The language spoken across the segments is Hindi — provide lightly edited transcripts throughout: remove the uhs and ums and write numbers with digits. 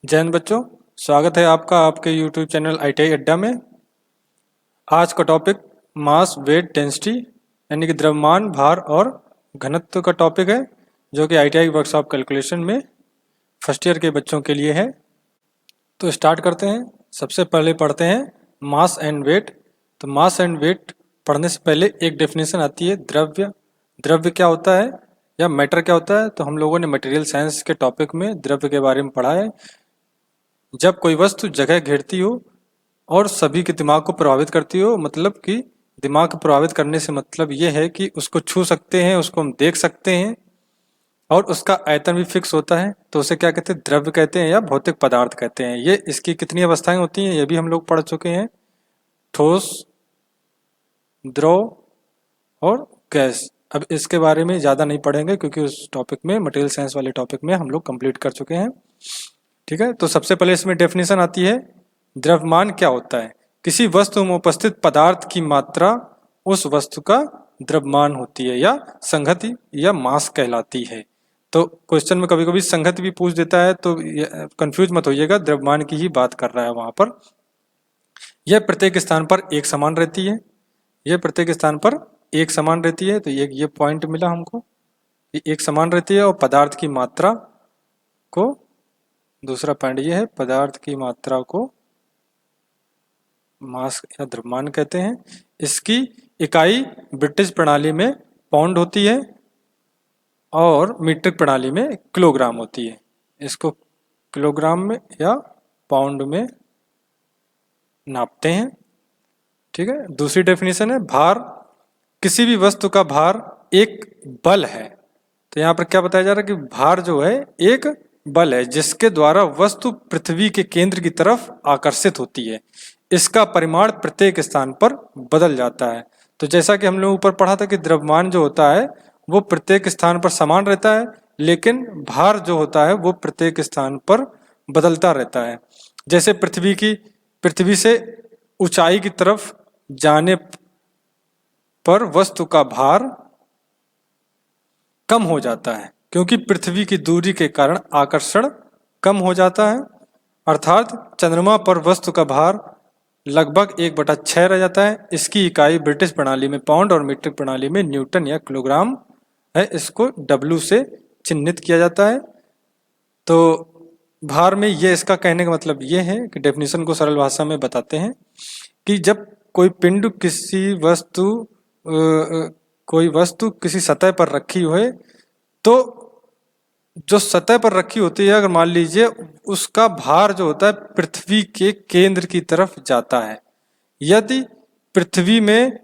जय हिंद बच्चों, स्वागत है आपका आपके YouTube चैनल ITI अड्डा में। आज का टॉपिक मास वेट डेंसिटी यानी कि द्रव्यमान, भार और घनत्व का टॉपिक है, जो कि ITI वर्कशॉप कैलकुलेशन में फर्स्ट ईयर के बच्चों के लिए है। तो स्टार्ट करते हैं। सबसे पहले पढ़ते हैं मास एंड वेट। तो मास एंड वेट पढ़ने से पहले एक डेफिनेशन आती है द्रव्य। द्रव्य क्या होता है या मैटर क्या होता है? तो हम लोगों ने मटेरियल साइंस के टॉपिक में द्रव्य के बारे में पढ़ा है। जब कोई वस्तु जगह घेरती हो और सभी के दिमाग को प्रभावित करती हो, मतलब कि दिमाग को प्रभावित करने से मतलब ये है कि उसको छू सकते हैं, उसको हम देख सकते हैं और उसका आयतन भी फिक्स होता है, तो उसे क्या कहते हैं? द्रव्य कहते हैं या भौतिक पदार्थ कहते हैं। ये इसकी कितनी अवस्थाएं होती हैं ये भी हम लोग पढ़ चुके हैं, ठोस, द्रव और गैस। अब इसके बारे में ज़्यादा नहीं पढ़ेंगे क्योंकि उस टॉपिक में मटेरियल साइंस वाले टॉपिक में हम लोग कंप्लीट कर चुके हैं। ठीक है, तो सबसे पहले इसमें डेफिनेशन आती है द्रव्यमान क्या होता है? किसी वस्तु में उपस्थित पदार्थ की मात्रा उस वस्तु का द्रव्यमान होती है या संगति या मास कहलाती है। तो क्वेश्चन में कभी कभी संगति भी पूछ देता है, तो कंफ्यूज मत होइएगा, द्रव्यमान की ही बात कर रहा है वहां पर। यह प्रत्येक स्थान पर एक समान रहती है, यह प्रत्येक स्थान पर एक समान रहती है। तो ये पॉइंट मिला हमको, ये एक समान रहती है। और पदार्थ की मात्रा को, दूसरा पॉइंट ये है, पदार्थ की मात्रा को मास या द्रव्यमान कहते हैं। इसकी इकाई ब्रिटिश प्रणाली में पाउंड होती है और मीट्रिक प्रणाली में किलोग्राम होती है। इसको किलोग्राम में या पाउंड में नापते हैं। ठीक है, दूसरी डेफिनेशन है भार। किसी भी वस्तु का भार एक बल है। तो यहाँ पर क्या बताया जा रहा है कि भार जो है एक बल है जिसके द्वारा वस्तु पृथ्वी के केंद्र की तरफ आकर्षित होती है। इसका परिमाण प्रत्येक स्थान पर बदल जाता है। तो जैसा कि हमने ऊपर पढ़ा था कि द्रव्यमान जो होता है वो प्रत्येक स्थान पर समान रहता है, लेकिन भार जो होता है वो प्रत्येक स्थान पर बदलता रहता है। जैसे पृथ्वी से ऊंचाई की तरफ जाने पर वस्तु का भार कम हो जाता है क्योंकि पृथ्वी की दूरी के कारण आकर्षण कम हो जाता है। अर्थात चंद्रमा पर वस्तु का भार लगभग 1/6 रह जाता है। इसकी इकाई ब्रिटिश प्रणाली में पाउंड और मीट्रिक प्रणाली में न्यूटन या किलोग्राम है। इसको W से चिन्हित किया जाता है। तो भार में ये इसका कहने का मतलब ये है कि डेफिनेशन को सरल भाषा में बताते हैं कि जब कोई पिंड कोई वस्तु किसी सतह पर रखी हुई, तो जो सतह पर रखी होती है, अगर मान लीजिए उसका भार जो होता है पृथ्वी के केंद्र की तरफ जाता है। यदि पृथ्वी में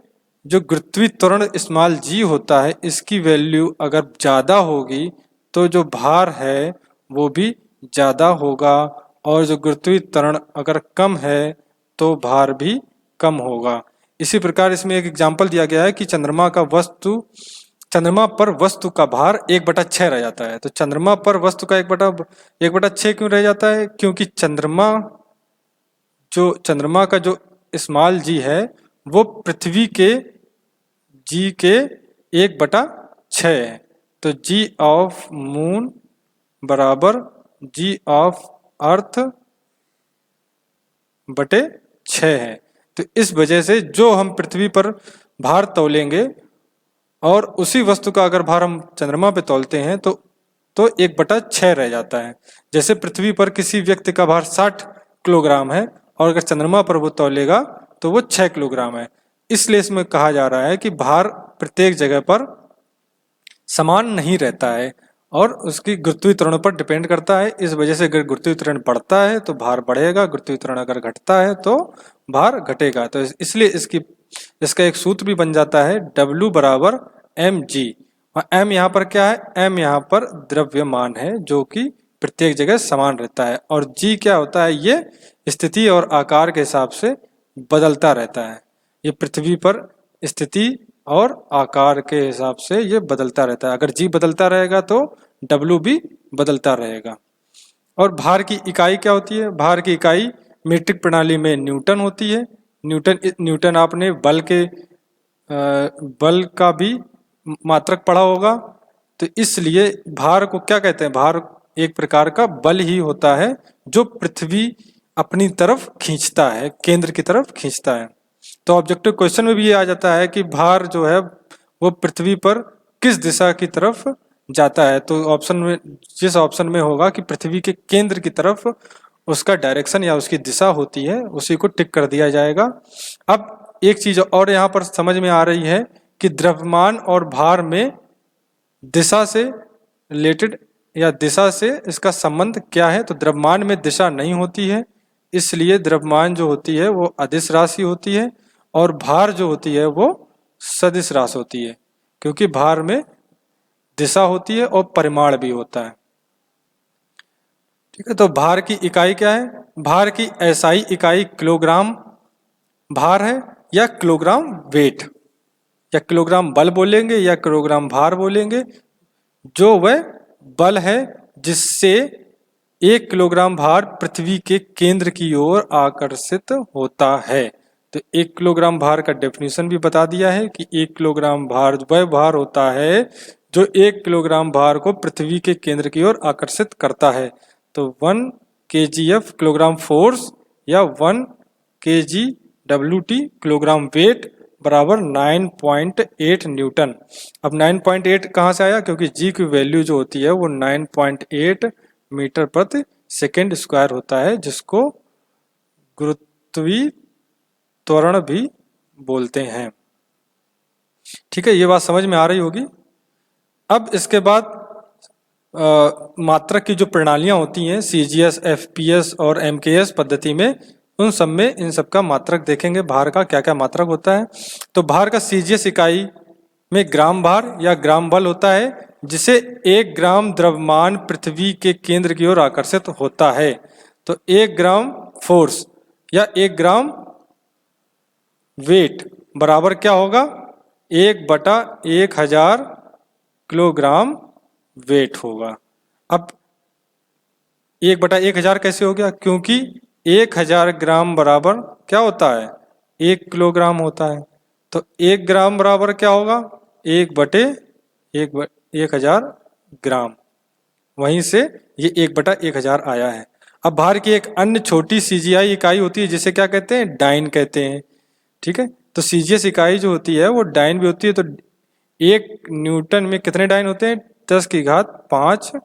जो गुरुत्वीय त्वरण स्मॉल g होता है, इसकी वैल्यू अगर ज़्यादा होगी तो जो भार है वो भी ज़्यादा होगा, और जो गुरुत्वीय त्वरण अगर कम है तो भार भी कम होगा। इसी प्रकार इसमें एक एग्जाम्पल दिया गया है कि चंद्रमा पर वस्तु का भार 1/6 रह जाता है। तो चंद्रमा पर वस्तु का 1/6 क्यों रह जाता है? क्योंकि चंद्रमा का जो स्मॉल g है वो पृथ्वी के g के 1/6 है। तो g ऑफ मून बराबर g ऑफ अर्थ बटे 6 है। तो इस वजह से जो हम पृथ्वी पर भार तौलेंगे और उसी वस्तु का अगर भार हम चंद्रमा पे तौलते हैं तो 1/6 रह जाता है। जैसे पृथ्वी पर किसी व्यक्ति का भार 60 किलोग्राम है और अगर चंद्रमा पर वो तौलेगा तो वो 6 किलोग्राम है। इसलिए इसमें कहा जा रहा है कि भार प्रत्येक जगह पर समान नहीं रहता है और उसकी गुरुत्वीय त्वरण पर डिपेंड करता है। इस वजह से अगर गुरुत्वीय त्वरण बढ़ता है तो भार बढ़ेगा, गुरुत्वीय त्वरण अगर घटता है तो भार घटेगा। तो इसलिए इसका एक सूत्र भी बन जाता है W बराबर mg। और m यहाँ पर क्या है? m यहाँ पर द्रव्यमान है जो कि प्रत्येक जगह समान रहता है, और g क्या होता है? ये स्थिति और आकार के हिसाब से बदलता रहता है। ये पृथ्वी पर स्थिति और आकार के हिसाब से ये बदलता रहता है। अगर g बदलता रहेगा तो W भी बदलता रहेगा। और भार की इकाई क्या होती है? भार की इकाई मीट्रिक प्रणाली में न्यूटन होती है। न्यूटन आपने बल का भी मात्रक पढ़ा होगा। तो इसलिए भार को क्या कहते हैं? भार एक प्रकार का बल ही होता है जो पृथ्वी अपनी तरफ खींचता है, केंद्र की तरफ खींचता है। तो ऑब्जेक्टिव क्वेश्चन में भी ये आ जाता है कि भार जो है वो पृथ्वी पर किस दिशा की तरफ जाता है। तो ऑप्शन में, जिस ऑप्शन में होगा कि पृथ्वी के केंद्र की तरफ उसका डायरेक्शन या उसकी दिशा होती है, उसी को टिक कर दिया जाएगा। अब एक चीज और यहाँ पर समझ में आ रही है कि द्रव्यमान और भार में दिशा से रिलेटेड या दिशा से इसका संबंध क्या है। तो द्रव्यमान में दिशा नहीं होती है, इसलिए द्रव्यमान जो होती है वो अदिश राशि होती है, और भार जो होती है वो सदिश राशि होती है, क्योंकि भार में दिशा होती है और परिमाण भी होता है। ठीक है, तो भार की इकाई क्या है? भार की एसआई इकाई किलोग्राम भार है या किलोग्राम वेट, या किलोग्राम बल बोलेंगे या किलोग्राम भार बोलेंगे। जो वह बल है जिससे 1 किलोग्राम भार पृथ्वी के केंद्र की ओर आकर्षित होता है। तो 1 किलोग्राम भार का डेफिनेशन भी बता दिया है कि 1 किलोग्राम भार वह भार होता है जो 1 किलोग्राम भार को पृथ्वी के केंद्र की ओर आकर्षित करता है। तो 1 kgf किलोग्राम फोर्स या 1 kgwt किलोग्राम वेट बराबर 9.8 न्यूटन। अब 9.8 कहाँ से आया? क्योंकि जी की वैल्यू जो होती है वो 9.8 मीटर प्रति सेकेंड स्क्वायर होता है, जिसको गुरुत्वीय त्वरण भी बोलते हैं। ठीक है, ये बात समझ में आ रही होगी। अब इसके बाद मात्रक की जो प्रणालियां होती हैं CGS, FPS और MKS पद्धति में, उन सब में इन सब का मात्रक देखेंगे, भार का क्या क्या मात्रक होता है। तो भार का CGS इकाई में ग्राम भार या ग्राम बल होता है, जिसे 1 ग्राम द्रव्यमान पृथ्वी के केंद्र की ओर आकर्षित होता है। तो 1 ग्राम फोर्स या 1 ग्राम वेट बराबर क्या होगा? 1/1000 किलोग्राम वेट होगा। अब 1/1000 कैसे हो गया? क्योंकि 1000 ग्राम बराबर क्या होता है? 1 किलोग्राम होता है। तो 1 ग्राम बराबर क्या होगा? 1/1000 ग्राम। वहीं से ये 1/1000 आया है। अब भार की एक अन्य छोटी CGI इकाई होती है, जिसे क्या कहते हैं? डाइन कहते हैं। ठीक है, तो CGS इकाई जो होती है वो डाइन भी होती है। तो 1 न्यूटन में कितने डाइन होते हैं? 10⁵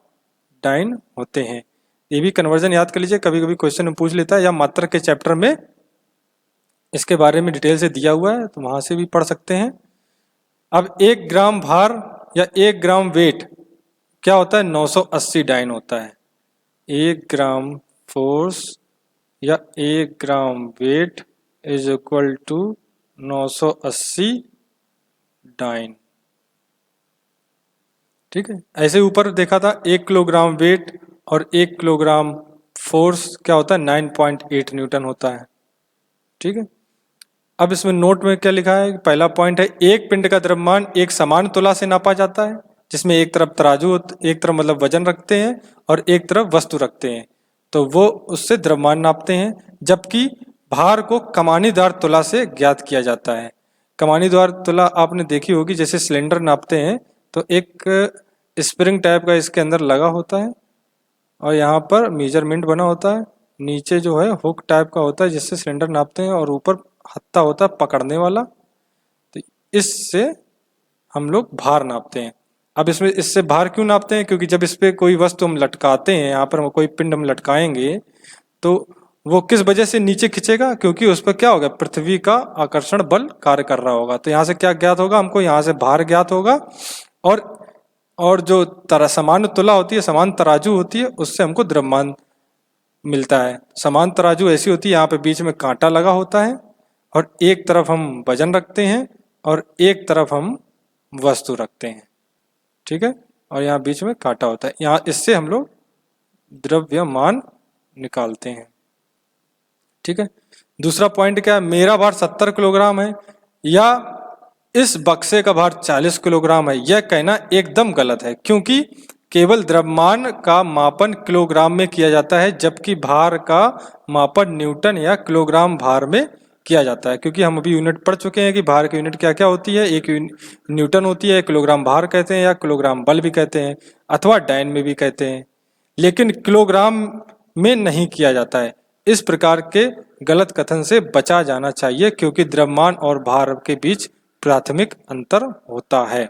डाइन होते हैं। ये भी कन्वर्जन याद कर लीजिए, कभी कभी क्वेश्चन में पूछ लेता है, या मात्रक के चैप्टर में इसके बारे में डिटेल से दिया हुआ है, तो वहां से भी पढ़ सकते हैं। अब 1 ग्राम भार या 1 ग्राम वेट क्या होता है? 980 डाइन होता है। 1 ग्राम फोर्स या 1 gram weight is equal to 980 dyne. ठीक है, ऐसे ऊपर देखा था 1 किलोग्राम वेट और 1 किलोग्राम फोर्स क्या होता है? 9.8 न्यूटन होता है। ठीक है, अब इसमें नोट में क्या लिखा है? पहला पॉइंट है, एक पिंड का द्रव्यमान एक समान तुला से नापा जाता है, जिसमें एक तरफ तराजू, एक तरफ मतलब वजन रखते हैं और एक तरफ वस्तु रखते हैं, तो वो उससे द्रव्यमान नापते हैं। जबकि भार को कमानीदार तुला से ज्ञात किया जाता है। कमानीदार तुला आपने देखी होगी, जैसे सिलेंडर नापते हैं तो एक स्प्रिंग टाइप का इसके अंदर लगा होता है और यहाँ पर मेजरमेंट बना होता है, नीचे जो है हुक टाइप का होता है जिससे सिलेंडर नापते हैं, और ऊपर हत्था होता है पकड़ने वाला। तो इससे हम लोग भार नापते हैं। अब इसमें इससे भार क्यों नापते हैं? क्योंकि जब इस पे कोई वस्तु हम लटकाते हैं, यहाँ पर कोई पिंड हम लटकाएंगे तो वो किस वजह से नीचे खिंचेगा? क्योंकि उस पर क्या होगा? पृथ्वी का आकर्षण बल कार्य कर रहा होगा। तो यहाँ से क्या ज्ञात होगा हमको? यहाँ से भार ज्ञात होगा। और जो समान तुला होती है, समान तराजू होती है, उससे हमको द्रव्यमान मिलता है। समान तराजू ऐसी होती है, यहाँ पे बीच में कांटा लगा होता है और एक तरफ हम वजन रखते हैं और एक तरफ हम वस्तु रखते हैं। ठीक है, और यहाँ बीच में कांटा होता है, यहाँ इससे हम लोग द्रव्यमान निकालते हैं। ठीक है, दूसरा पॉइंट क्या है? मेरा भार 70 किलोग्राम है या इस बक्से का भार 40 किलोग्राम है, यह कहना एकदम गलत है, क्योंकि केवल द्रव्यमान का मापन किलोग्राम में किया जाता है, जबकि भार का मापन न्यूटन या किलोग्राम भार में किया जाता है। क्योंकि हम अभी यूनिट पढ़ चुके हैं कि भार की यूनिट क्या क्या होती है। एक न्यूटन होती है, किलोग्राम भार कहते हैं या किलोग्राम बल भी कहते हैं, अथवा डाइन में भी कहते हैं। लेकिन किलोग्राम में नहीं किया जाता है। इस प्रकार के गलत कथन से बचा जाना चाहिए क्योंकि द्रव्यमान और भार के बीच प्राथमिक अंतर होता है।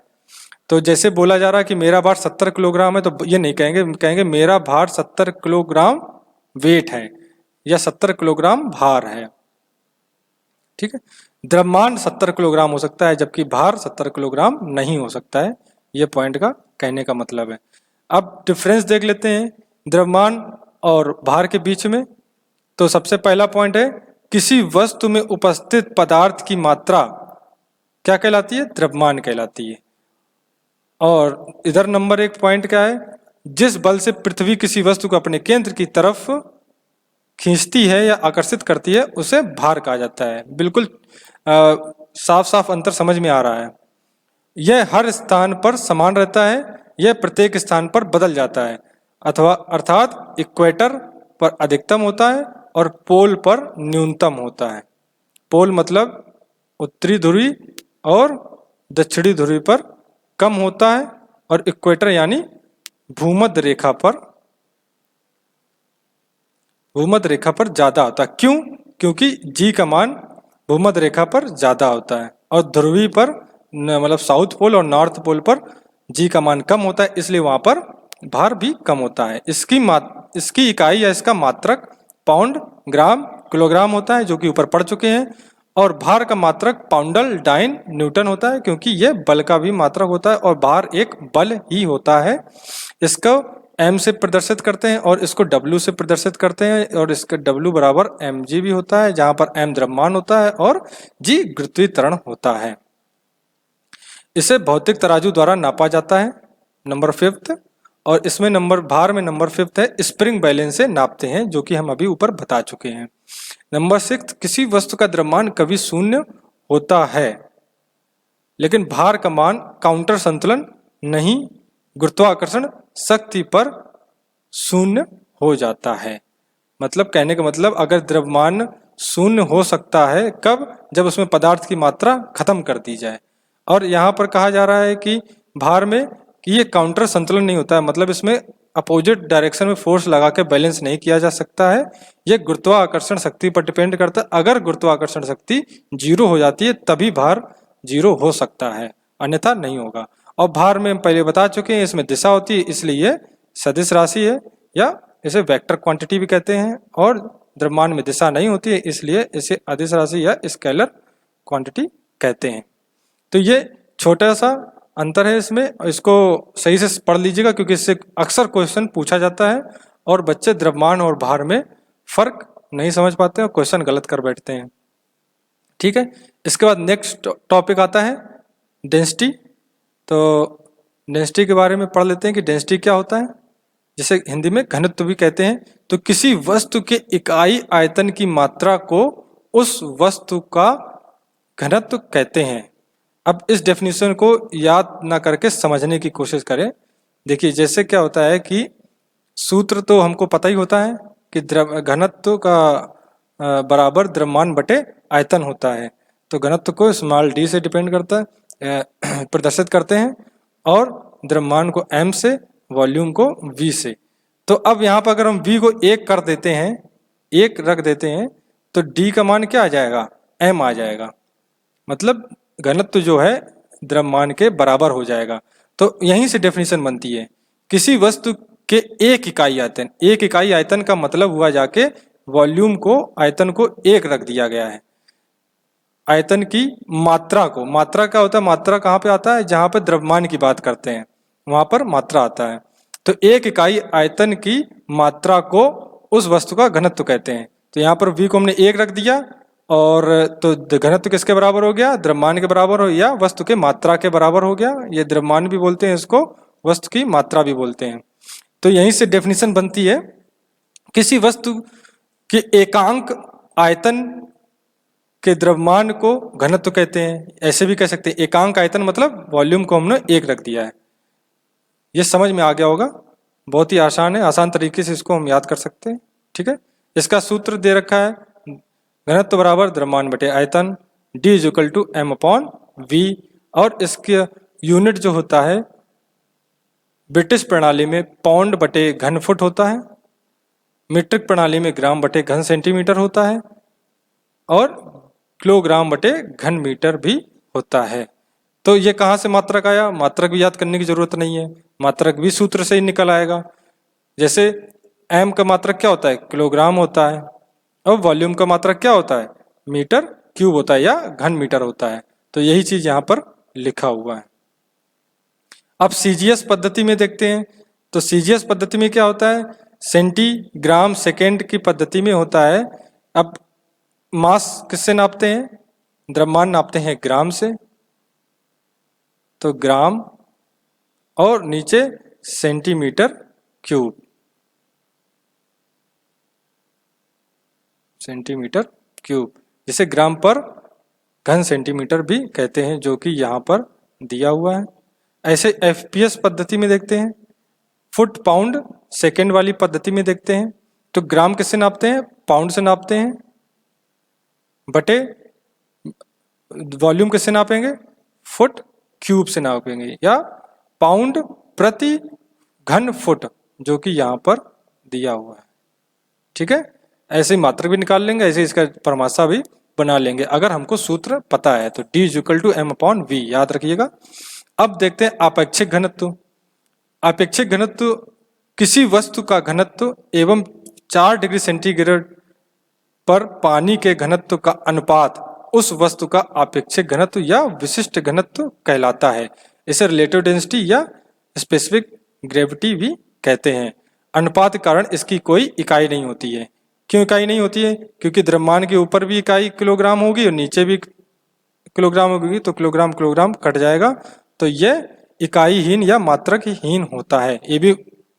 तो जैसे बोला जा रहा है कि मेरा भार 70 किलोग्राम है, तो ये नहीं कहेंगे, कहेंगे मेरा भार 70 किलोग्राम वेट है या 70 किलोग्राम भार है। ठीक है, द्रव्यमान 70 किलोग्राम हो सकता है जबकि भार 70 किलोग्राम नहीं हो सकता है। ये पॉइंट का कहने का मतलब है। अब डिफरेंस देख लेते हैं द्रव्यमान और भार के बीच में। तो सबसे पहला पॉइंट है, किसी वस्तु में उपस्थित पदार्थ की मात्रा क्या कहलाती है? द्रव्यमान कहलाती है। और इधर नंबर 1 पॉइंट क्या है? जिस बल से पृथ्वी किसी वस्तु को अपने केंद्र की तरफ खींचती है या आकर्षित करती है उसे भार कहा जाता है। बिल्कुल साफ साफ अंतर समझ में आ रहा है। यह हर स्थान पर समान रहता है, यह प्रत्येक स्थान पर बदल जाता है, अथवा अर्थात इक्वेटर पर अधिकतम होता है और पोल पर न्यूनतम होता है। पोल मतलब उत्तरी ध्रुवी और दक्षिणी ध्रुवी पर कम होता है और इक्वेटर यानी भूमध्य रेखा पर ज्यादा होता है। क्यों? क्योंकि जी का मान भूमध्य रेखा पर ज्यादा होता है और ध्रुवी पर मतलब साउथ पोल और नॉर्थ पोल पर जी का मान कम होता है, इसलिए वहां पर भार भी कम होता है। इसकी इकाई या इसका मात्रक पाउंड, ग्राम, किलोग्राम होता है जो कि ऊपर पढ़ चुके हैं। और भार का मात्रक पाउंडल, डाइन, न्यूटन होता है क्योंकि यह बल का भी मात्रक होता है और भार एक बल ही होता है। इसको m से प्रदर्शित करते हैं और इसको w से प्रदर्शित करते हैं और इसका w बराबर mg भी होता है जहां पर m द्रव्यमान होता है और g गुरुत्वीय त्वरण होता है। इसे भौतिक तराजू द्वारा नापा जाता है, नंबर 5। और इसमें भार में नंबर 5 है, स्प्रिंग बैलेंस से नापते हैं जो कि हम अभी ऊपर बता चुके हैं। नंबर 6, किसी वस्तु का द्रव्यमान कभी शून्य होता है लेकिन भार का मान काउंटर संतुलन नहीं, गुरुत्वाकर्षण शक्ति पर शून्य हो जाता है। मतलब कहने का मतलब अगर द्रव्यमान शून्य हो सकता है कब? जब उसमें पदार्थ की मात्रा खत्म कर दी जाए। और यहाँ पर कहा जा रहा है कि भार में कि ये काउंटर संतुलन नहीं होता है, मतलब इसमें अपोजिट डायरेक्शन में फोर्स लगा के बैलेंस नहीं किया जा सकता है। ये गुरुत्वाकर्षण शक्ति पर डिपेंड करता है। अगर गुरुत्वाकर्षण शक्ति 0 हो जाती है तभी भार 0 हो सकता है, अन्यथा नहीं होगा। और भार में हम पहले बता चुके हैं इसमें दिशा होती है, इसलिए ये सदिश राशि है या इसे वेक्टर क्वांटिटी भी कहते हैं। और द्रव्यमान में दिशा नहीं होती है इसलिए इसे अदिश राशि या स्केलर क्वांटिटी कहते हैं। तो ये छोटा सा अंतर है इसमें, इसको सही से पढ़ लीजिएगा क्योंकि इससे अक्सर क्वेश्चन पूछा जाता है और बच्चे द्रव्यमान और भार में फर्क नहीं समझ पाते हैं और क्वेश्चन गलत कर बैठते हैं। ठीक है, इसके बाद नेक्स्ट टॉपिक आता है डेंसिटी। तो डेंसिटी के बारे में पढ़ लेते हैं कि डेंसिटी क्या होता है, जिसे हिंदी में घनत्व भी कहते हैं। तो किसी वस्तु के इकाई आयतन की मात्रा को उस वस्तु का घनत्व कहते हैं। अब इस डेफिनेशन को याद ना करके समझने की कोशिश करें। देखिए जैसे क्या होता है कि सूत्र तो हमको पता ही होता है कि घनत्व का बराबर द्रव्यमान बटे आयतन होता है। तो घनत्व को स्मॉल d से डिपेंड करता है प्रदर्शित करते हैं और द्रव्यमान को m से, वॉल्यूम को v से। तो अब यहाँ पर अगर हम v को 1 कर देते हैं, 1 रख देते हैं तो d का मान क्या आ जाएगा? m आ जाएगा। मतलब घनत्व जो है द्रव्यमान के बराबर हो जाएगा। तो यहीं से डेफिनेशन बनती है किसी वस्तु के एक इकाई आयतन। एक इकाई आयतन का मतलब हुआ जाके वॉल्यूम को, आयतन को 1 रख दिया गया है। आयतन की मात्रा को, मात्रा क्या होता है? मात्रा कहाँ पे आता है? जहां पे द्रव्यमान की बात करते हैं वहां पर मात्रा आता है। तो एक इकाई आयतन की मात्रा को उस वस्तु का घनत्व कहते हैं। तो यहाँ पर v को हमने 1 रख दिया और तो घनत्व किसके बराबर हो गया? द्रव्यमान के बराबर हो या वस्तु के मात्रा के बराबर हो गया। ये द्रव्यमान भी बोलते हैं इसको, वस्तु की मात्रा भी बोलते हैं। तो यहीं से डेफिनेशन बनती है किसी वस्तु के एकांक आयतन के द्रव्यमान को घनत्व कहते हैं। ऐसे भी कह सकते हैं एकांक आयतन मतलब वॉल्यूम को हमने 1 रख दिया है। ये समझ में आ गया होगा, बहुत ही आसान है, आसान तरीके से इसको हम याद कर सकते हैं। ठीक है, इसका सूत्र दे रखा है घनत्व बराबर द्रव्यमान बटे आयतन, D = m/v। और इसके यूनिट जो होता है ब्रिटिश प्रणाली में पाउंड बटे घन फुट होता है, मीट्रिक प्रणाली में ग्राम बटे घन सेंटीमीटर होता है और किलोग्राम बटे घन मीटर भी होता है। तो ये कहाँ से मात्रक आया? मात्रक भी याद करने की जरूरत नहीं है, मात्रक भी सूत्र से ही निकल आएगा। जैसे एम का मात्रक क्या होता है? किलोग्राम होता है, और वॉल्यूम का मात्रक क्या होता है? मीटर क्यूब होता है या घन मीटर होता है। तो यही चीज यहाँ पर लिखा हुआ है। अब सीजीएस पद्धति में देखते हैं, तो सीजीएस पद्धति में क्या होता है? सेंटीग्राम सेकेंड की पद्धति में होता है। अब मास किससे नापते हैं? द्रव्यमान नापते हैं ग्राम से, तो ग्राम, और नीचे सेंटीमीटर क्यूब, सेंटीमीटर क्यूब, जिसे ग्राम पर घन सेंटीमीटर भी कहते हैं, जो कि यहाँ पर दिया हुआ है। ऐसे एफपीएस पद्धति में देखते हैं, फुट पाउंड सेकेंड वाली पद्धति में देखते हैं, तो ग्राम किससे नापते हैं? पाउंड से नापते हैं, बटे वॉल्यूम किससे नापेंगे? फुट क्यूब से नापेंगे, या पाउंड प्रति घन फुट, जो कि यहाँ पर दिया हुआ है। ठीक है, ऐसे ही मात्रक भी निकाल लेंगे, ऐसे इसका परिभाषा भी बना लेंगे अगर हमको सूत्र पता है तो। D = m/v याद रखिएगा। अब देखते हैं आपेक्षिक घनत्व। आपेक्षिक घनत्व किसी वस्तु का घनत्व एवं 4 डिग्री सेंटीग्रेड पर पानी के घनत्व का अनुपात उस वस्तु का आपेक्षिक घनत्व या विशिष्ट घनत्व कहलाता है। इसे रिलेटिव डेंसिटी या स्पेसिफिक ग्रेविटी भी कहते हैं। अनुपात के कारण इसकी कोई इकाई नहीं होती है। क्यों इकाई नहीं होती है? क्योंकि द्रव्यमान के ऊपर भी इकाई किलोग्राम होगी और नीचे भी किलोग्राम होगी, तो किलोग्राम किलोग्राम कट जाएगा, तो यह इकाईहीन या मात्रकहीन होता है। ये भी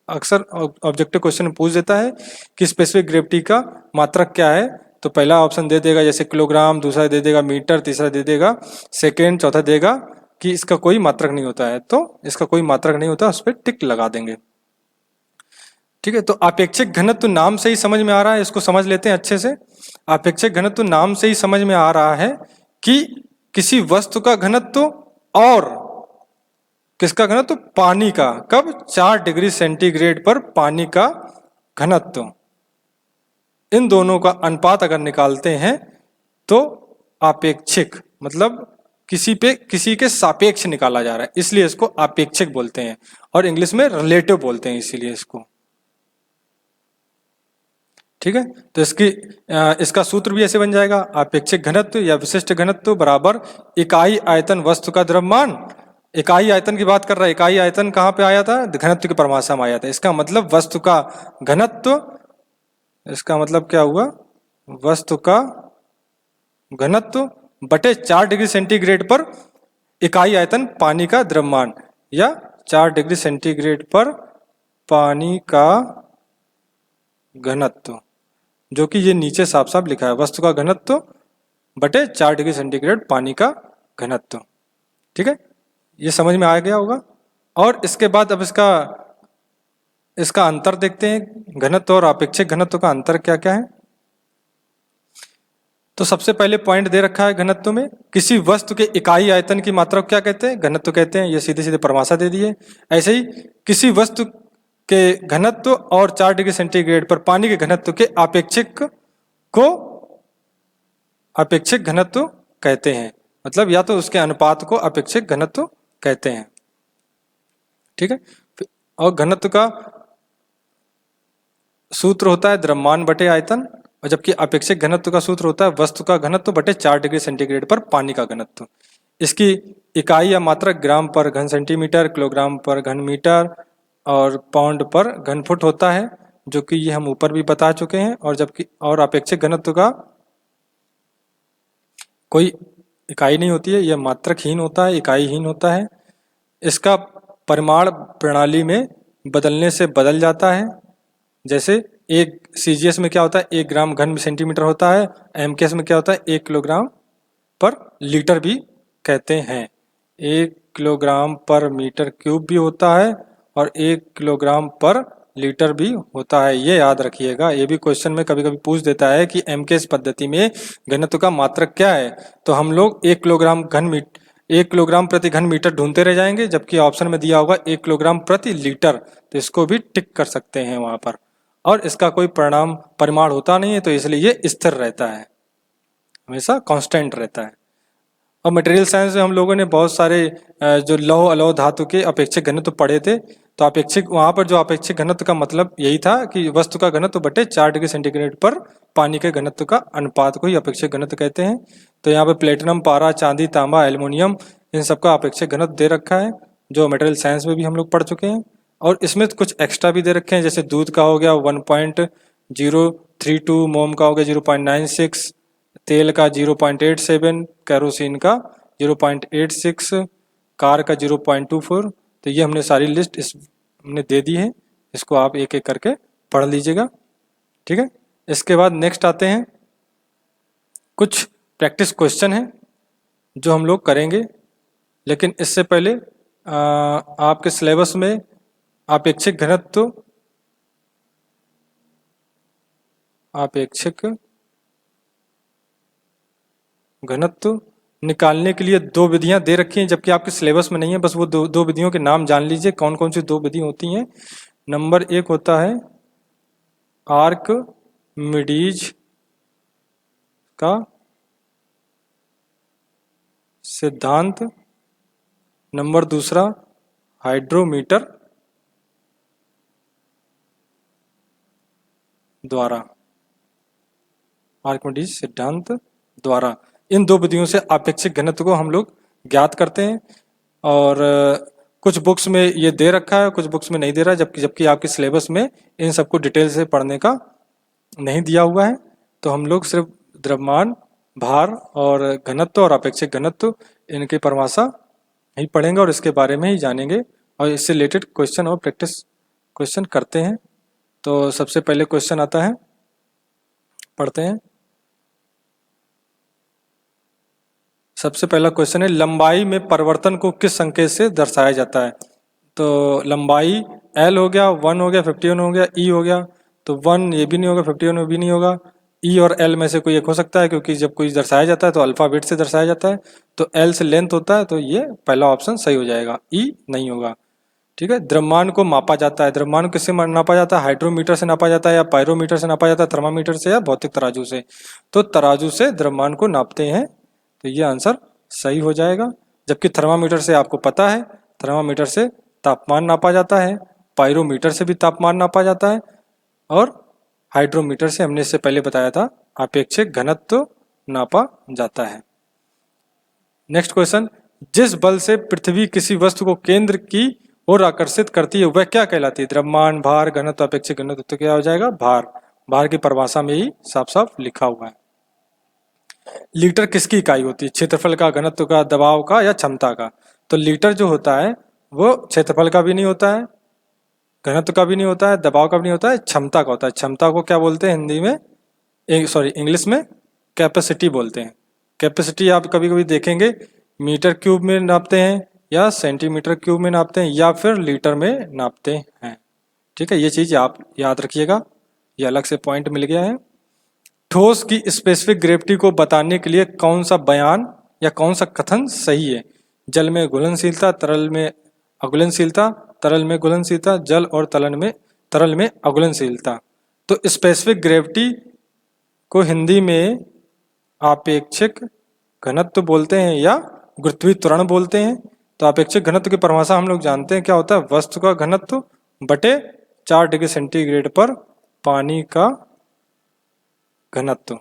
अक्सर ऑब्जेक्टिव क्वेश्चन में पूछ देता है कि स्पेसिफिक ग्रेविटी का मात्रक क्या है, तो पहला ऑप्शन दे देगा जैसे किलोग्राम, दूसरा दे देगा मीटर, तीसरा दे देगा सेकेंड, चौथा देगा कि इसका कोई मात्रक नहीं होता है, तो इसका कोई मात्रक नहीं होता, उस पर टिक लगा देंगे। ठीक है, तो आपेक्षिक घनत्व नाम से ही समझ में आ रहा है, इसको समझ लेते हैं अच्छे से। आपेक्षिक घनत्व नाम से ही समझ में आ रहा है कि किसी वस्तु का घनत्व और किसका घनत्व? पानी का। कब? 4 डिग्री सेंटीग्रेड पर पानी का घनत्व, इन दोनों का अनुपात अगर निकालते हैं तो आपेक्षिक, मतलब किसी के सापेक्ष निकाला जा रहा है, इसलिए इसको आपेक्षिक बोलते हैं, और इंग्लिश में रिलेटिव बोलते हैं इसीलिए इसको। ठीक है, तो इसका सूत्र भी ऐसे बन जाएगा, आपेक्षिक घनत्व या विशिष्ट घनत्व बराबर इकाई आयतन वस्तु का द्रव्यमान। इकाई आयतन की बात कर रहा है, इकाई आयतन कहाँ पे आया था? घनत्व की परिभाषा में आया था। इसका मतलब वस्तु का घनत्व, इसका मतलब क्या हुआ? वस्तु का घनत्व बटे 4 डिग्री सेंटीग्रेड पर इकाई आयतन पानी का द्रव्यमान, या 4 डिग्री सेंटीग्रेड पर पानी का घनत्व, जो कि ये नीचे साफ साफ लिखा है, वस्तु का घनत्व बटे 4 डिग्री सेंटीग्रेड पानी का घनत्व। ठीक है, ये समझ में आ गया होगा। और इसके बाद अब इसका अंतर देखते हैं, घनत्व और आपेक्षिक घनत्व का अंतर क्या क्या है। तो सबसे पहले पॉइंट दे रखा है घनत्व में, किसी वस्तु के इकाई आयतन की मात्रा को क्या कहते हैं? घनत्व कहते हैं। ये सीधे सीधे परिभाषा दे दी है। ऐसे ही किसी वस्तु के घनत्व और 4 डिग्री सेंटीग्रेड पर पानी के घनत्व के आपेक्षिक को आपेक्षिक घनत्व कहते हैं, मतलब या तो उसके अनुपात को आपेक्षिक घनत्व कहते हैं। ठीक है, और घनत्व का सूत्र होता है द्रव्यमान बटे आयतन, और जबकि आपेक्षिक घनत्व का सूत्र होता है वस्तु का घनत्व बटे 4 डिग्री सेंटीग्रेड पर पानी का घनत्व। इसकी इकाई या मात्रक ग्राम पर घन सेंटीमीटर, किलोग्राम पर घन मीटर और पाउंड पर घन फुट होता है, जो कि ये हम ऊपर भी बता चुके हैं। और जबकि और आपेक्षिक घनत्व का कोई इकाई नहीं होती है, यह मात्रकहीन होता है, इकाईहीन होता है। इसका परिमाण प्रणाली में बदलने से बदल जाता है। जैसे एक सीजीएस में क्या होता है? 1 ग्राम घन सेंटीमीटर होता है, एमकेएस में क्या होता है? 1 किलोग्राम पर लीटर भी कहते हैं। 1 किलोग्राम पर मीटर क्यूब भी होता है और 1 किलोग्राम पर लीटर भी होता है, ये याद रखिएगा। ये भी क्वेश्चन में कभी कभी पूछ देता है कि एमकेएस पद्धति में घनत्व का मात्रक क्या है, तो हम लोग 1 किलोग्राम 1 किलोग्राम प्रति घन मीटर ढूंढते रह जाएंगे, जबकि ऑप्शन में दिया होगा 1 किलोग्राम प्रति लीटर, तो इसको भी टिक कर सकते हैं वहां पर। और इसका कोई परिमाण होता नहीं है, तो इसलिए ये स्थिर रहता है, हमेशा कांस्टेंट रहता है। और मटेरियल साइंस में हम लोगों ने बहुत सारे जो लौह अलौह धातु के अपेक्षिक घनत्व पढ़े थे। तो अपेक्षिक, वहां पर जो अपेक्षिक घनत्व का मतलब यही था कि वस्तु का घनत्व बटे 4 डिग्री सेंटीग्रेड पर पानी के घनत्व का अनुपात को ही अपेक्षिक घनत्व कहते हैं। तो यहाँ पे प्लेटिनम, पारा, चांदी, तांबा, एल्युमिनियम, इन सबका अपेक्षिक घनत्व दे रखा है, जो मटेरियल साइंस में भी हम लोग पढ़ चुके हैं। और इसमें कुछ एक्स्ट्रा भी दे रखे हैं, जैसे दूध का हो गया 1.032, मोम का हो गया 0.96, तेल का 0.87, केरोसिन का 0.86, कार का 0.24। तो ये हमने सारी लिस्ट हमने दे दी है, इसको आप एक एक करके पढ़ लीजिएगा, ठीक है। इसके बाद नेक्स्ट आते हैं, कुछ प्रैक्टिस क्वेश्चन हैं जो हम लोग करेंगे, लेकिन इससे पहले आपके सिलेबस में अपेक्षिक घनत्व निकालने के लिए 2 विधियां दे रखी हैं, जबकि आपके सिलेबस में नहीं है। बस वो दो विधियों के नाम जान लीजिए, कौन कौन सी 2 विधि होती हैं। नंबर 1 होता है आर्किमिडीज का सिद्धांत, नंबर दूसरा हाइड्रोमीटर द्वारा, आर्किमिडीज सिद्धांत द्वारा। इन 2 विधियों से अपेक्षिक घनत्व को हम लोग ज्ञात करते हैं। और कुछ बुक्स में ये दे रखा है, कुछ बुक्स में नहीं दे रहा, जबकि आपके सिलेबस में इन सबको डिटेल से पढ़ने का नहीं दिया हुआ है। तो हम लोग सिर्फ द्रव्यमान, भार और घनत्व और अपेक्षिक घनत्व, इनकी परिभाषा ही पढ़ेंगे और इसके बारे में ही जानेंगे, और इससे रिलेटेड क्वेश्चन और प्रैक्टिस क्वेश्चन करते हैं। तो सबसे पहले क्वेश्चन आता है, पढ़ते हैं। सबसे पहला क्वेश्चन है, लंबाई में परिवर्तन को किस संकेत से दर्शाया जाता है? तो लंबाई L हो गया, 1 हो गया, 51 हो गया, E हो गया। तो 1 ये भी नहीं होगा, 51 भी नहीं होगा। E और L में से कोई एक हो सकता है, क्योंकि जब कोई दर्शाया जाता है तो अल्फाबेट से दर्शाया जाता है। तो L से लेंथ होता है, तो ये पहला ऑप्शन सही हो जाएगा, E नहीं होगा, ठीक है। द्रव्यमान को मापा जाता है, द्रव्यमान किससे नापा जाता है? हाइड्रोमीटर से नापा जाता है, या पायरोमीटर से नापा जाता है, थर्मामीटर से, या भौतिक तराजू से? तो तराजू से द्रव्यमान को नापते हैं, तो ये आंसर सही हो जाएगा। जबकि थर्मामीटर से आपको पता है, थर्मामीटर से तापमान नापा जाता है, पायरोमीटर से भी तापमान नापा जाता है, और हाइड्रोमीटर से हमने इससे पहले बताया था अपेक्षिक घनत्व नापा जाता है। नेक्स्ट क्वेश्चन, जिस बल से पृथ्वी किसी वस्तु को केंद्र की ओर आकर्षित करती है वह क्या कहलाती है? द्रव्यमान, भार, घनत्व, अपेक्षिक घनत्व। तो क्या हो जाएगा? भार। भार की परिभाषा में ही साफ साफ लिखा हुआ है। लीटर किसकी इकाई होती है? क्षेत्रफल का, घनत्व का, दबाव का, या क्षमता का? तो लीटर जो होता है वो क्षेत्रफल का भी नहीं होता है, घनत्व का भी नहीं होता है, दबाव का भी नहीं होता है, क्षमता का होता है। क्षमता को क्या बोलते हैं हिंदी में, इंग्लिश में कैपेसिटी बोलते हैं। कैपेसिटी आप कभी कभी देखेंगे मीटर क्यूब में नापते हैं, या सेंटीमीटर क्यूब में नापते हैं, या फिर लीटर में नापते हैं, ठीक है। ये चीज आप याद रखिएगा, ये अलग से पॉइंट मिल गया है। ठोस की स्पेसिफिक ग्रेविटी को बताने के लिए कौन सा बयान या कौन सा कथन सही है? जल में घुलनशीलता, तरल में अघुलनशीलता, तरल में घुलनशीलता, जल और तरल में अघुलनशीलता। तो स्पेसिफिक ग्रेविटी को हिंदी में आपेक्षिक घनत्व बोलते हैं या गुरुत्वीय त्वरण बोलते हैं। तो आपेक्षिक घनत्व की परिभाषा हम लोग जानते हैं, क्या होता है? वस्तु का घनत्व बटे 4 डिग्री सेंटीग्रेड पर पानी का घनत्व।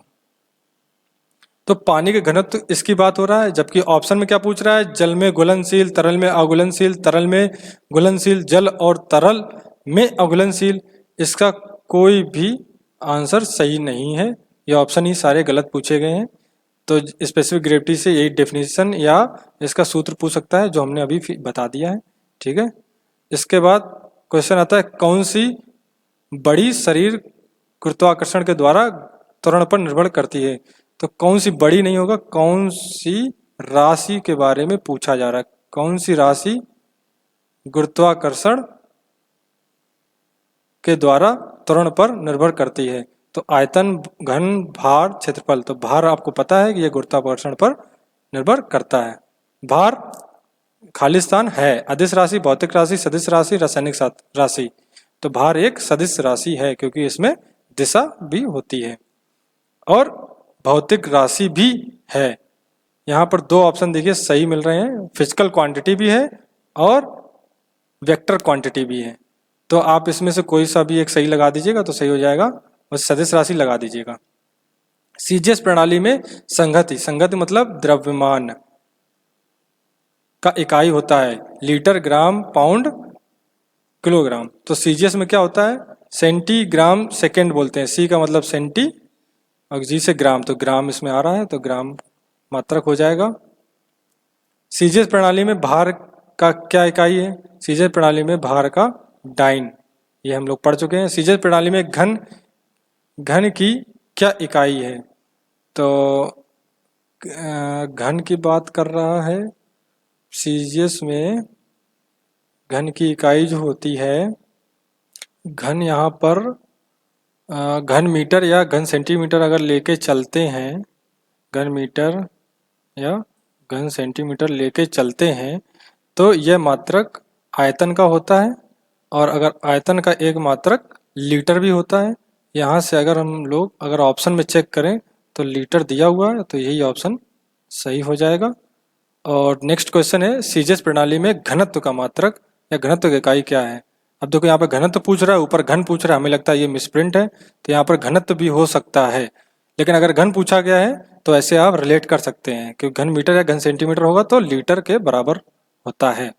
तो पानी के घनत्व इसकी बात हो रहा है, जबकि ऑप्शन में क्या पूछ रहा है? जल में घुलनशील, तरल में अघुलनशील, तरल में घुलनशील, जल और तरल में अघुलनशील। इसका कोई भी आंसर सही नहीं है, ये ऑप्शन ही सारे गलत पूछे गए हैं। तो स्पेसिफिक ग्रेविटी से यही डेफिनेशन या इसका सूत्र पूछ सकता है, जो हमने अभी बता दिया है, ठीक है। इसके बाद क्वेश्चन आता है, कौन सी बड़ी शरीर गुरुत्वाकर्षण के द्वारा त्वरण पर निर्भर करती है? तो कौन सी बड़ी नहीं होगा, कौन सी राशि के बारे में पूछा जा रहा है। कौन सी राशि गुरुत्वाकर्षण के द्वारा त्वरण पर निर्भर करती है? तो आयतन, घन, भार, क्षेत्रफल। तो भार आपको पता है कि यह गुरुत्वाकर्षण पर निर्भर करता है। भार खालिस्तान है। अदिश राशि, भौतिक राशि, सदिश राशि, रासायनिक राशि। तो भार एक सदिश राशि है क्योंकि इसमें दिशा भी होती है और भौतिक राशि भी है। यहाँ पर दो ऑप्शन देखिए सही मिल रहे हैं, फिजिकल क्वांटिटी भी है और वेक्टर क्वांटिटी भी है। तो आप इसमें से कोई सा भी एक सही लगा दीजिएगा तो सही हो जाएगा, बस सदिश राशि लगा दीजिएगा। सीजीएस प्रणाली में संगति, संगति मतलब द्रव्यमान का इकाई होता है लीटर, ग्राम, पाउंड, किलोग्राम। तो सीजीएस में क्या होता है, सेंटीग्राम सेकेंड बोलते हैं। सी का मतलब सेंटी और जी से ग्राम, तो ग्राम इसमें आ रहा है तो ग्राम मात्रक हो जाएगा। सीजीएस प्रणाली में भार का क्या इकाई है, सीजीएस प्रणाली में भार का डाइन, ये हम लोग पढ़ चुके हैं। सीजीएस प्रणाली में घन की क्या इकाई है, तो घन की बात कर रहा है। सीजीएस में घन की इकाई जो होती है, घन यहाँ पर घन मीटर या घन सेंटीमीटर अगर लेके चलते हैं, घन मीटर या घन सेंटीमीटर लेके चलते हैं तो यह मात्रक आयतन का होता है और अगर आयतन का एक मात्रक लीटर भी होता है। यहाँ से अगर हम लोग अगर ऑप्शन में चेक करें तो लीटर दिया हुआ है तो यही ऑप्शन सही हो जाएगा। और नेक्स्ट क्वेश्चन है, सीजीएस प्रणाली में घनत्व का मात्रक या घनत्व की इकाई क्या है। अब देखो यहाँ पर घनत्व पूछ रहा है, ऊपर घन पूछ रहा है, हमें लगता है ये मिसप्रिंट है, तो यहाँ पर घनत्व भी हो सकता है, लेकिन अगर घन पूछा गया है तो ऐसे आप रिलेट कर सकते हैं क्योंकि घन मीटर या घन सेंटीमीटर होगा तो लीटर के बराबर होता है।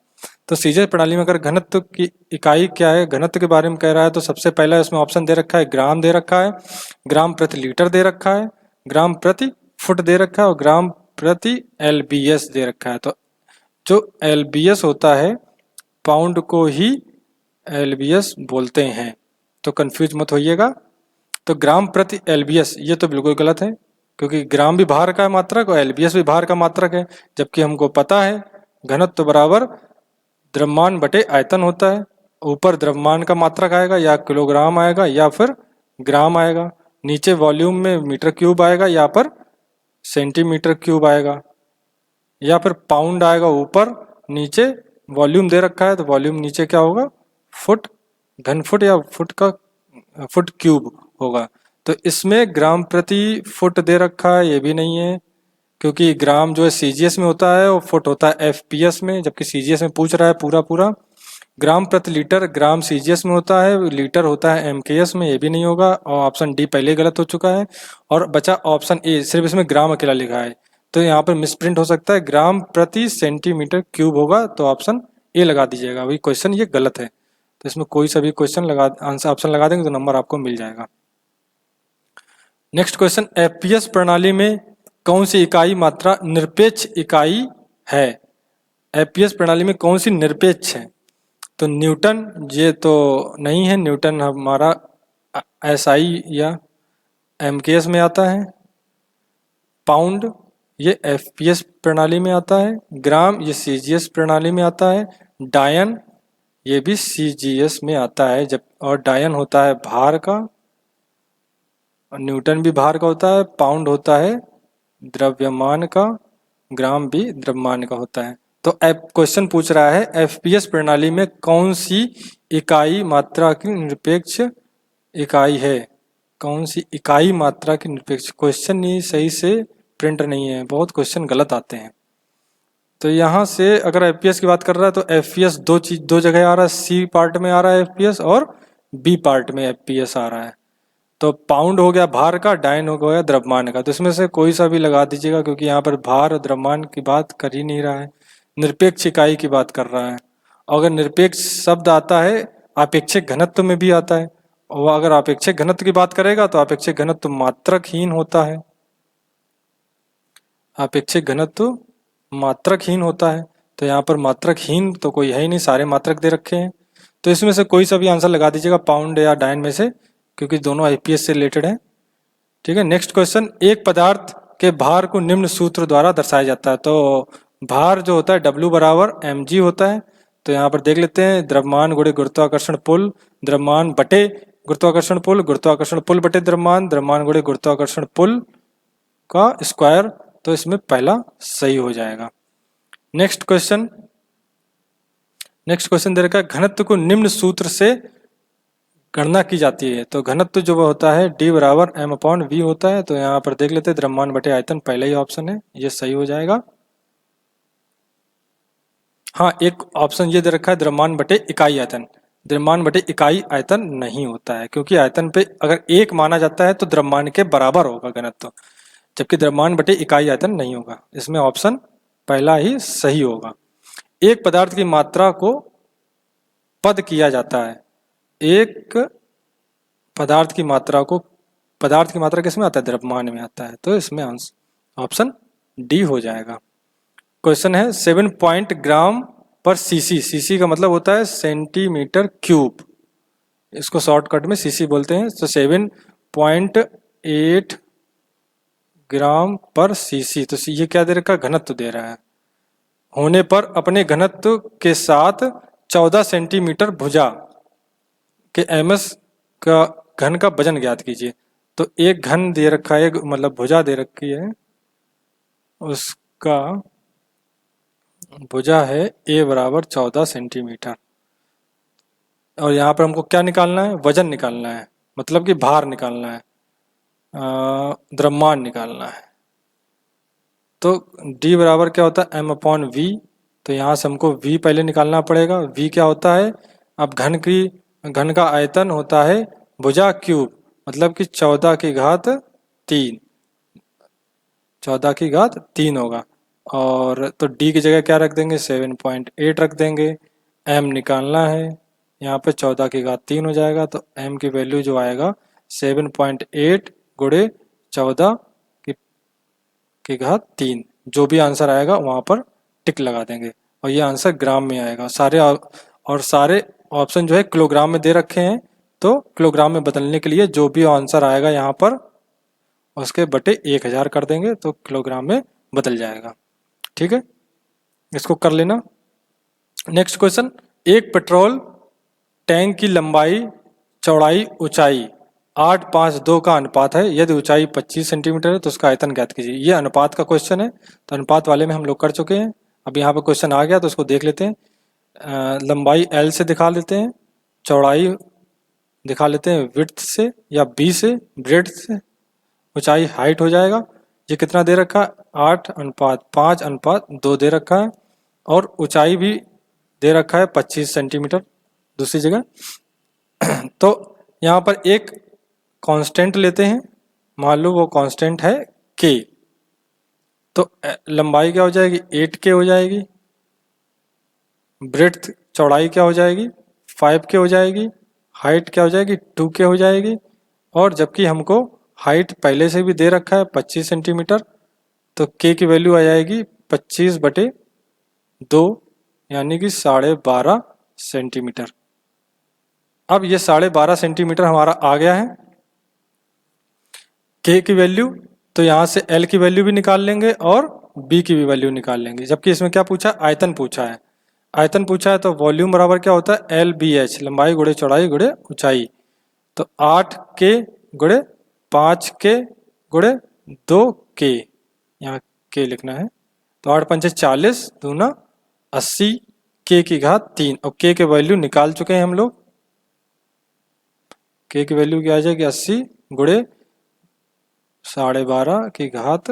तो सीजीएस प्रणाली में अगर घनत्व की इकाई क्या है, घनत्व के बारे में कह रहा है तो सबसे पहला इसमें ऑप्शन दे रखा है ग्राम दे रखा है, ग्राम प्रति लीटर दे रखा है, ग्राम प्रति फुट दे रखा है और ग्राम प्रति एलबीएस दे रखा है। तो जो एलबीएस होता है पाउंड को ही एलबीएस बोलते हैं, तो कंफ्यूज मत होइएगा। तो ग्राम प्रति एलबीएस ये तो बिल्कुल गलत है क्योंकि ग्राम भी भार का मात्रक और एलबीएस भी भार का मात्रक है, जबकि हमको पता है घनत्व बराबर द्रव्यमान बटे आयतन होता है। ऊपर द्रव्यमान का मात्रक आएगा या किलोग्राम आएगा या फिर ग्राम आएगा, नीचे वॉल्यूम में मीटर क्यूब आएगा या पर सेंटीमीटर क्यूब आएगा या फिर पाउंड आएगा ऊपर, नीचे वॉल्यूम दे रखा है तो वॉल्यूम नीचे क्या होगा फुट, घन फुट या फुट का फुट क्यूब होगा। तो इसमें ग्राम प्रति फुट दे रखा है, ये भी नहीं है क्योंकि ग्राम जो है सीजीएस में होता है और फुट होता है एफपीएस में, जबकि सीजीएस में पूछ रहा है पूरा पूरा। ग्राम प्रति लीटर ग्राम सीजीएस में होता है, लीटर होता है एमकेएस में, ये भी नहीं होगा और ऑप्शन डी पहले गलत हो चुका है। और बचा ऑप्शन ए, सिर्फ इसमें ग्राम अकेला लिखा है तो यहाँ पर मिसप्रिंट हो सकता है, ग्राम प्रति सेंटीमीटर क्यूब होगा, तो ऑप्शन ए लगा दीजिएगा। वही क्वेश्चन ये गलत है, तो इसमें कोई सा भी क्वेश्चन लगा आंसर ऑप्शन लगा देंगे तो नंबर आपको मिल जाएगा। नेक्स्ट क्वेश्चन, एफपीएस प्रणाली में कौन सी इकाई मात्रा निरपेक्ष इकाई है। एफपीएस प्रणाली में कौन सी निरपेक्ष है, तो न्यूटन ये तो नहीं है, न्यूटन हमारा एसआई या एमकेएस में आता है, पाउंड ये एफपीएस प्रणाली में आता है, ग्राम ये सीजीएस प्रणाली में आता है, डायन ये भी सीजीएस में आता है, जब और डायन होता है भार का और न्यूटन भी भार का होता है, पाउंड होता है द्रव्यमान का, ग्राम भी द्रव्यमान का होता है। तो क्वेश्चन पूछ रहा है एफपीएस प्रणाली में कौन सी इकाई मात्रा की निरपेक्ष इकाई है, कौन सी इकाई मात्रा की निरपेक्ष। क्वेश्चन ही सही से प्रिंट नहीं है, बहुत क्वेश्चन गलत आते हैं। तो यहाँ से अगर एफपीएस की बात कर रहा है तो एफपीएस दो जगह आ रहा है, सी पार्ट में आ रहा है एफपीएस और बी पार्ट में एफपीएस आ रहा है। तो पाउंड हो गया भार का, डायन हो गया द्रव्यमान का, तो इसमें से कोई सा भी लगा दीजिएगा क्योंकि यहाँ पर भार और द्रव्यमान की बात कर ही नहीं रहा है, निरपेक्ष इकाई की बात कर रहा है। अगर निरपेक्ष शब्द आता है आपेक्षिक घनत्व में भी आता है, और अगर आपेक्षिक घनत्व की बात करेगा तो आपेक्षिक घनत्व मात्रकहीन होता है, आपेक्षिक घनत्व मात्रकहीन होता है। तो यहाँ पर मात्रकहीन तो कोई है ही नहीं, सारे मात्रक दे रखे हैं, तो इसमें से कोई सा भी आंसर लगा दीजिएगा पाउंड या डायन में से, क्योंकि दोनों एफपीएस से रिलेटेड है। ठीक है, नेक्स्ट क्वेश्चन, एक पदार्थ के भार को निम्न सूत्र द्वारा दर्शाया जाता है। तो भार जो होता है W बराबर mg होता है। तो यहाँ पर देख लेते हैं, द्रव्यमान गुणे गुरुत्वाकर्षण पुल, द्रव्यमान बटे गुरुत्वाकर्षण पुल, गुरुत्वाकर्षण पुल बटे द्रव्यमान, द्रव्यमान गुणे गुरुत्वाकर्षण पुल का स्क्वायर। तो इसमें पहला सही हो जाएगा। नेक्स्ट क्वेश्चन दे रखा है, घनत्व को निम्न सूत्र से गणना की जाती है। तो घनत्व जो होता है D बराबर m/v होता है। तो यहाँ पर देख लेते हैं, द्रव्यमान बटे आयतन पहला ही ऑप्शन है, ये सही हो जाएगा। हाँ, एक ऑप्शन ये दे रखा है द्रव्यमान बटे इकाई आयतन। द्रव्यमान बटे इकाई आयतन नहीं होता है, क्योंकि आयतन पे अगर एक माना जाता है तो द्रव्यमान के बराबर होगा घनत्व, जबकि द्रव्यमान बटे इकाई आयतन नहीं होगा। इसमें ऑप्शन पहला ही सही होगा। एक पदार्थ की मात्रा को पद किया जाता है। एक पदार्थ की मात्रा किसमें आता है? द्रव्यमान में आता है। तो इसमें ऑप्शन डी हो जाएगा। क्वेश्चन है 7 पॉइंट ग्राम पर सीसी। सीसी का मतलब होता है सेंटीमीटर क्यूब, इसको शॉर्टकट में सीसी बोलते हैं। तो 7.8 ग्राम पर सीसी, तो ये क्या दे रखा है? घनत्व दे रहा है। होने पर अपने घनत्व के साथ 14 सेंटीमीटर भुजा के एमएस का घन का वजन ज्ञात कीजिए। तो एक घन दे रखा है, मतलब भुजा दे रखी है, उसका भुजा है A बराबर 14 सेंटीमीटर। और यहाँ पर हमको क्या निकालना है? वजन निकालना है, मतलब कि भार निकालना है, द्रव्यमान निकालना है। तो D बराबर क्या होता है? m/v। तो यहाँ से हमको v पहले निकालना पड़ेगा। v क्या होता है? अब घन का आयतन होता है भुजा क्यूब, मतलब कि 14 की घात 3 होगा। और तो D की जगह क्या रख देंगे? 7.8 रख देंगे। m निकालना है, यहाँ पे 14 की घात 3 हो जाएगा। तो m की वैल्यू जो आएगा 7.8 गुणे 14 की घात 3, जो भी आंसर आएगा वहाँ पर टिक लगा देंगे और ये आंसर ग्राम में आएगा। सारे ऑप्शन जो है किलोग्राम में दे रखे हैं, तो किलोग्राम में बदलने के लिए जो भी आंसर आएगा यहाँ पर उसके बटे 1000 कर देंगे, तो किलोग्राम में बदल जाएगा। ठीक है, इसको कर लेना। नेक्स्ट क्वेश्चन, एक पेट्रोल टैंक की लंबाई, चौड़ाई, ऊंचाई 8:5:2 का अनुपात है। यदि ऊंचाई 25 सेंटीमीटर है तो उसका आयतन ज्ञात कीजिए। ये अनुपात का क्वेश्चन है, तो अनुपात वाले में हम लोग कर चुके हैं। अब यहाँ पे क्वेश्चन आ गया तो उसको देख लेते हैं। लंबाई L से दिखा लेते हैं, चौड़ाई दिखा लेते हैं विड्थ से या B से, ब्रेड्थ से, ऊंचाई हाइट हो जाएगा। ये कितना दे रखा है? 8:5:2 दे रखा है। और ऊंचाई भी दे रखा है 25 सेंटीमीटर दूसरी जगह। तो यहाँ पर एक कांस्टेंट लेते हैं, मान लो वो कांस्टेंट है K। तो लंबाई क्या हो जाएगी? 8K हो जाएगी। ब्रेड्थ चौड़ाई क्या हो जाएगी? 5K हो जाएगी। हाइट क्या हो जाएगी? 2K हो जाएगी। और जबकि हमको हाइट पहले से भी दे रखा है 25 सेंटीमीटर, तो K की वैल्यू आ जाएगी 25/2, यानी कि 12.5 सेंटीमीटर। अब ये 12.5 सेंटीमीटर हमारा आ गया है K की वैल्यू। तो यहाँ से L की वैल्यू भी निकाल लेंगे और B की भी वैल्यू निकाल लेंगे। जबकि इसमें क्या पूछा? आयतन पूछा है। आयतन पूछा है तो वॉल्यूम बराबर क्या होता है? LBH, लंबाई गुणे चौड़ाई गुणे ऊंचाई। तो 8K गुणे 5K गुणे 2K, यहाँ K लिखना है। तो 8×5 = 40, दूना 80, K की घात 3। और K के वैल्यू निकाल चुके हैं हम लोग। K की वैल्यू क्या आ जाएगी? 80 गुणे 12.5 की घात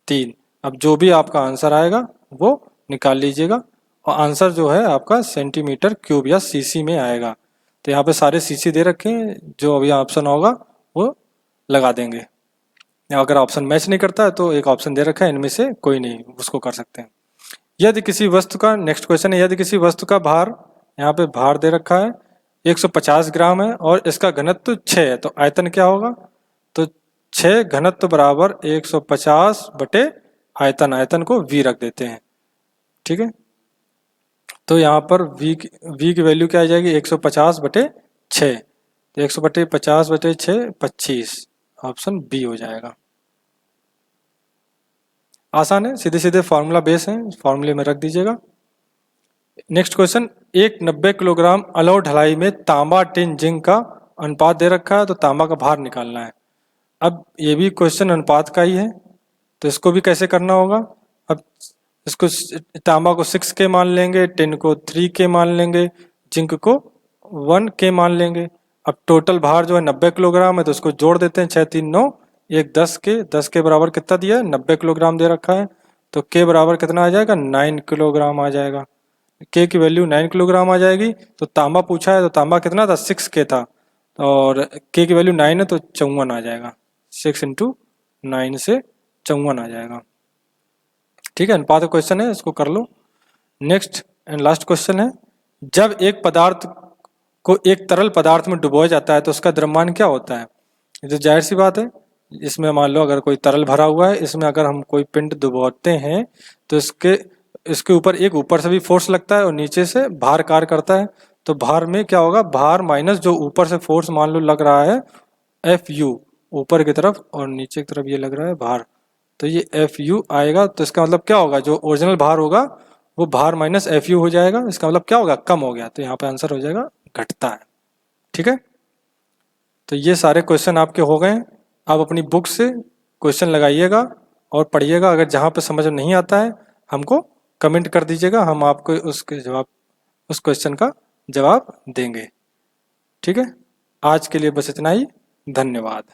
3। अब जो भी आपका आंसर आएगा वो निकाल लीजिएगा, और आंसर जो है आपका सेंटीमीटर क्यूब या सीसी में आएगा। तो यहाँ पे सारे सीसी दे रखे हैं, जो अभी ऑप्शन होगा वो लगा देंगे। अगर ऑप्शन मैच नहीं करता है तो एक ऑप्शन दे रखा है, इनमें से कोई नहीं, उसको कर सकते हैं। यदि किसी वस्तु का, नेक्स्ट क्वेश्चन है, यदि किसी वस्तु का भार, यहाँ पे भार दे रखा है 150 ग्राम है और इसका घनत्व 6 है, तो आयतन क्या होगा? तो 6 घनत्व बराबर 150 बटे आयतन, आयतन को V रख देते हैं। ठीक है, तो यहाँ पर V की वैल्यू क्या आ जाएगी? 150/6। तो 150/6 25, ऑप्शन B हो जाएगा। आसान है, सीधे सीधे फॉर्मूला बेस है, फॉर्मूले में रख दीजिएगा। नेक्स्ट क्वेश्चन, एक 90 किलोग्राम अलौ ढलाई में तांबा टिन जिंक का अनुपात दे रखा है, तो तांबा का भार निकालना है। अब ये भी क्वेश्चन अनुपात का ही है, तो इसको भी कैसे करना होगा? अब इसको तांबा को 6K मान लेंगे, टिन को 3K मान लेंगे, जिंक को 1K मान लेंगे। अब टोटल भार जो है 90 किलोग्राम है, तो उसको जोड़ देते हैं, 6 3 9 1 10K, 10K बराबर कितना दिया है, 90 किलोग्राम दे रखा है, तो K बराबर कितना आ जाएगा, 9 किलोग्राम आ जाएगा। K की वैल्यू 9 किलोग्राम आ जाएगी। तो तांबा पूछा है, तो तांबा कितना था, 6K था, और K की वैल्यू 9 है, तो 54 आ जाएगा। 6 इंटू 9 से 54 आ जाएगा। ठीक है, अनुपात क्वेश्चन है, इसको कर लो। नेक्स्ट एंड लास्ट क्वेश्चन है, जब एक पदार्थ को एक तरल पदार्थ में डुबोया जाता है तो उसका द्रव्यमान क्या होता है। ये तो जाहिर सी बात है, इसमें मान लो अगर कोई तरल भरा हुआ है, इसमें अगर हम कोई पिंड डुबोते हैं तो इसके ऊपर एक ऊपर से भी फोर्स लगता है और नीचे से भार कार्य करता है। तो भार में क्या होगा, भार माइनस जो ऊपर से फोर्स मान लो लग रहा है Fu ऊपर की तरफ, और नीचे की तरफ ये लग रहा है भार, तो ये Fu आएगा। तो इसका मतलब क्या होगा, जो ओरिजिनल भार होगा वो भार माइनस Fu हो जाएगा। इसका मतलब क्या होगा, कम हो गया, तो यहाँ पे आंसर हो जाएगा घटता है। ठीक है, तो ये सारे क्वेश्चन आपके हो गए। आप अपनी बुक से क्वेश्चन लगाइएगा और पढ़िएगा। अगर जहाँ पे समझ नहीं आता है हमको कमेंट कर दीजिएगा, हम आपको उस क्वेश्चन का जवाब देंगे। ठीक है, आज के लिए बस इतना ही। धन्यवाद।